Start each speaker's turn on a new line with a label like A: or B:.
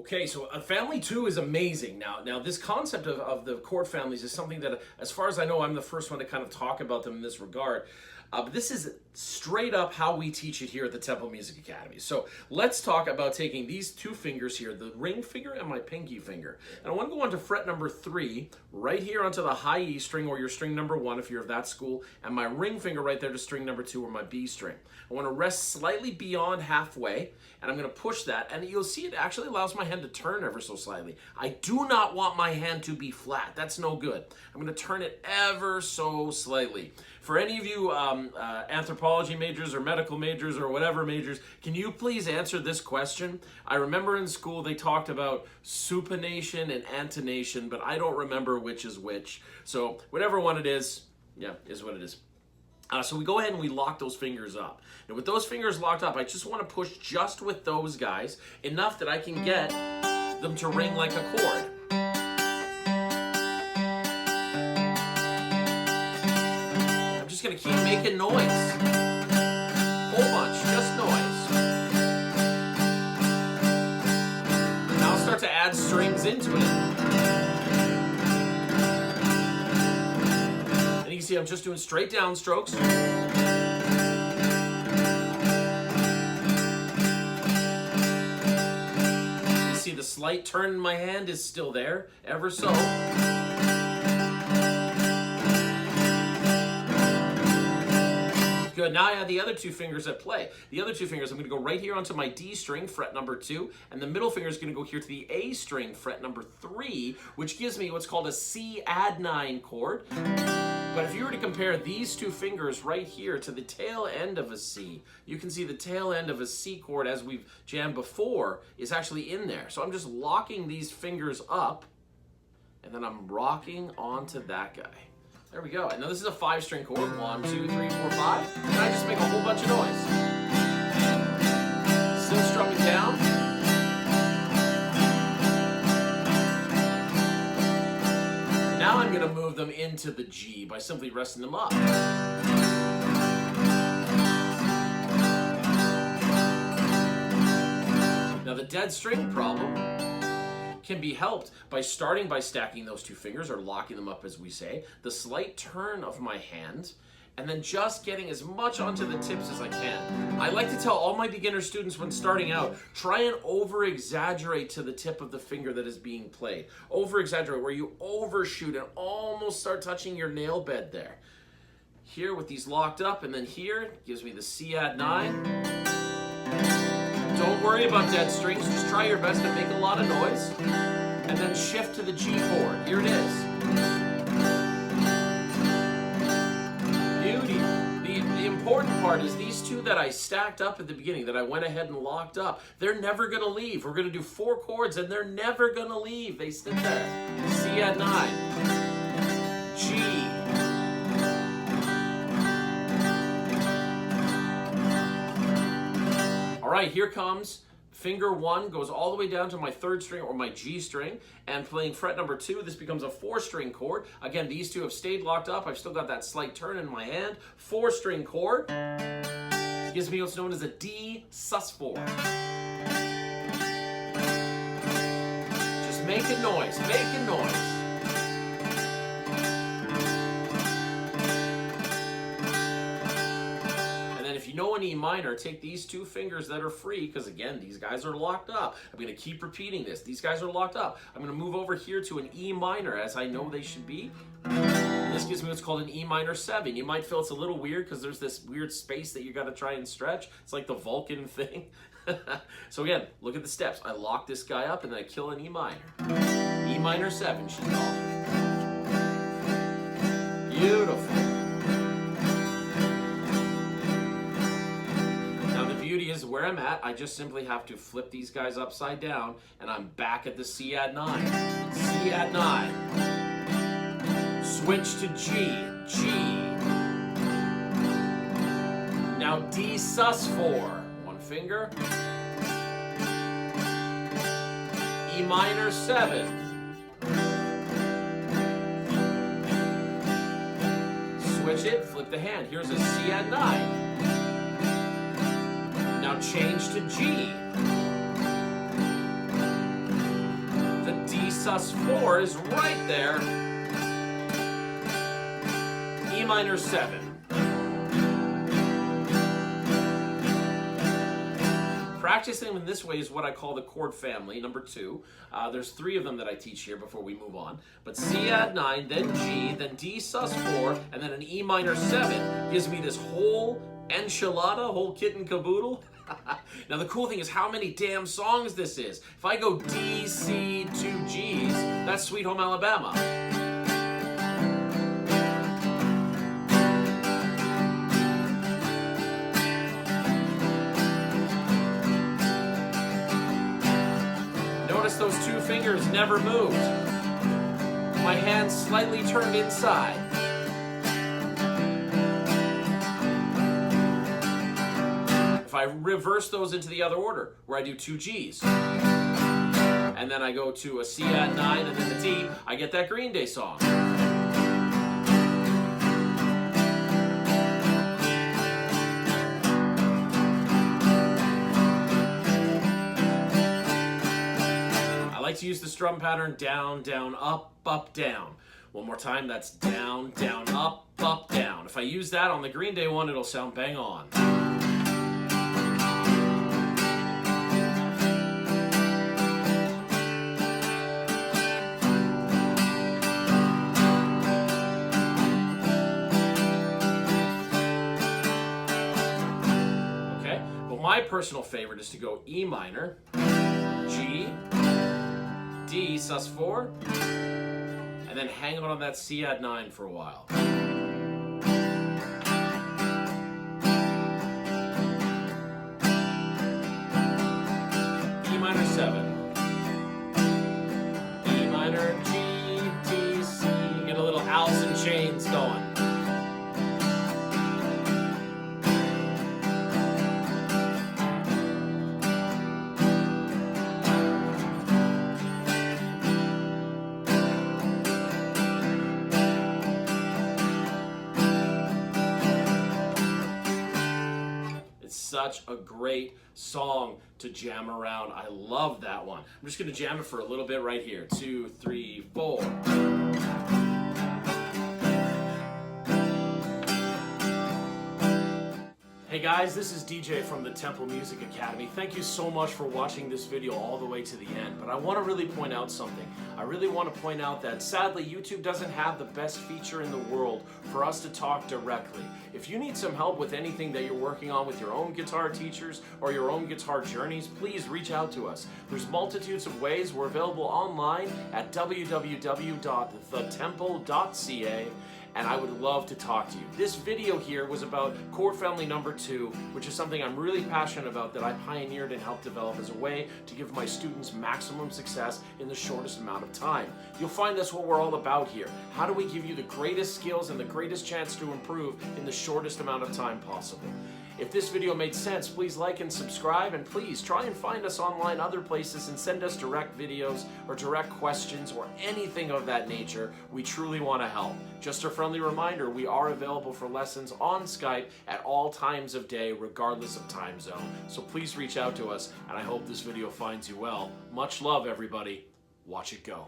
A: Okay, so family 2 is amazing. Now this concept of the chord families is something that, as far as I know, I'm the first one to kind of talk about them in this regard. But this is straight up how we teach it here at the Temple Music Academy. So let's talk about taking these two fingers here, the ring finger and my pinky finger. And I want to go on to fret number 3, right here onto the high E string, or your string number 1 if you're of that school, and my ring finger right there to string number 2, or my B string. I want to rest slightly beyond halfway, and I'm going to push that, and you'll see it actually allows my hand to turn ever so slightly. I do not want my hand to be flat. That's no good. I'm going to turn it ever so slightly. For any of you anthropology majors or medical majors or whatever majors, can you please answer this question? I remember in school they talked about supination and antonation, but I don't remember which is which. So whatever one it is, yeah, is what it is. So we go ahead and we lock those fingers up. And with those fingers locked up, I just want to push just with those guys enough that I can get them to ring like a chord. I'm just going to keep making noise. Whole bunch, just noise. Now I'll start to add strings into it. And you can see I'm just doing straight down strokes. You see the slight turn in my hand is still there, ever so. Good. Now I have the other two fingers at play. The other two fingers, I'm going to go right here onto my D string, fret number 2, and the middle finger is going to go here to the A string, fret number 3, which gives me what's called a C add 9 chord. But if you were to compare these two fingers right here to the tail end of a C, you can see the tail end of a C chord, as we've jammed before, is actually in there. So I'm just locking these fingers up, and then I'm rocking onto that guy. There we go. And now this is a 5-string chord. 1, 2, 3, 4, 5. And I just make a whole bunch of noise. Still strumming down. Now I'm going to move them into the G by simply resting them up. Now the dead string problem can be helped by starting by stacking those two fingers, or locking them up as we say, the slight turn of my hand, and then just getting as much onto the tips as I can. I like to tell all my beginner students when starting out, try and over-exaggerate to the tip of the finger that is being played. Over-exaggerate, where you overshoot and almost start touching your nail bed there. Here with these locked up, and then here, it gives me the C add 9. Don't worry about dead strings, just try your best to make a lot of noise, and then shift to the G chord. Here it is. Beauty. The important part is these two that I stacked up at the beginning, that I went ahead and locked up, they're never going to leave. We're going to do 4 chords, and they're never going to leave. They sit there. C add 9. G. All right, here comes finger 1, goes all the way down to my 3rd string, or my G string, and playing fret number 2, this becomes a 4-string chord. Again, these two have stayed locked up. I've still got that slight turn in my hand. 4-string chord. Gives me what's known as a D sus4. Just making noise, making noise. If you know an E minor, take these two fingers that are free, because again, these guys are locked up. I'm going to keep repeating this. These guys are locked up. I'm going to move over here to an E minor, as I know they should be. And this gives me what's called an E minor 7. You might feel it's a little weird because there's this weird space that you got to try and stretch. It's like the Vulcan thing. So again, look at the steps. I lock this guy up and then I kill an E minor. E minor 7, she's called. Beautiful. Beauty is where I'm at, I just simply have to flip these guys upside down, and I'm back at the C add 9. C add 9. Switch to G. G. Now D sus4. 1 finger. E minor 7. Switch it, flip the hand. Here's a C add 9. Now change to G. sus4 is right there. E minor 7. Practicing in this way is what I call the chord family, number 2. There's 3 of them that I teach here before we move on. But C add 9, then G, then D sus4, and then an E minor 7 gives me this whole enchilada, whole kit and caboodle. Now the cool thing is how many damn songs this is. If I go D, C, 2 Gs, that's Sweet Home Alabama. Notice those 2 fingers never moved. My hands slightly turned inside. If I reverse those into the other order, where I do 2 Gs, and then I go to a C add 9 and then the D, I get that Green Day song. I like to use the strum pattern down, down, up, down. One more time, that's down, down, up, down. If I use that on the Green Day one, it'll sound bang on. My personal favorite is to go E minor, G, D sus4, and then hang out on that C add 9 for a while. E minor 7, E minor, G, D, C, get a little Alice in Chains going. Such a great song to jam around. I love that one. I'm just going to jam it for a little bit right here. 2, 3, 4. Hey guys, this is DJ from the Temple Music Academy. Thank you so much for watching this video all the way to the end. But I want to really point out something. I really want to point out that sadly YouTube doesn't have the best feature in the world for us to talk directly. If you need some help with anything that you're working on with your own guitar teachers or your own guitar journeys, please reach out to us. There's multitudes of ways. We're available online at www.thetemple.ca. And I would love to talk to you. This video here was about chord family number 2, which is something I'm really passionate about that I pioneered and helped develop as a way to give my students maximum success in the shortest amount of time. You'll find that's what we're all about here. How do we give you the greatest skills and the greatest chance to improve in the shortest amount of time possible? If this video made sense, please like and subscribe, and please try and find us online other places and send us direct videos or direct questions or anything of that nature. We truly want to help. Just a friendly reminder, we are available for lessons on Skype at all times of day, regardless of time zone. So please reach out to us, and I hope this video finds you well. Much love, everybody. Watch it go.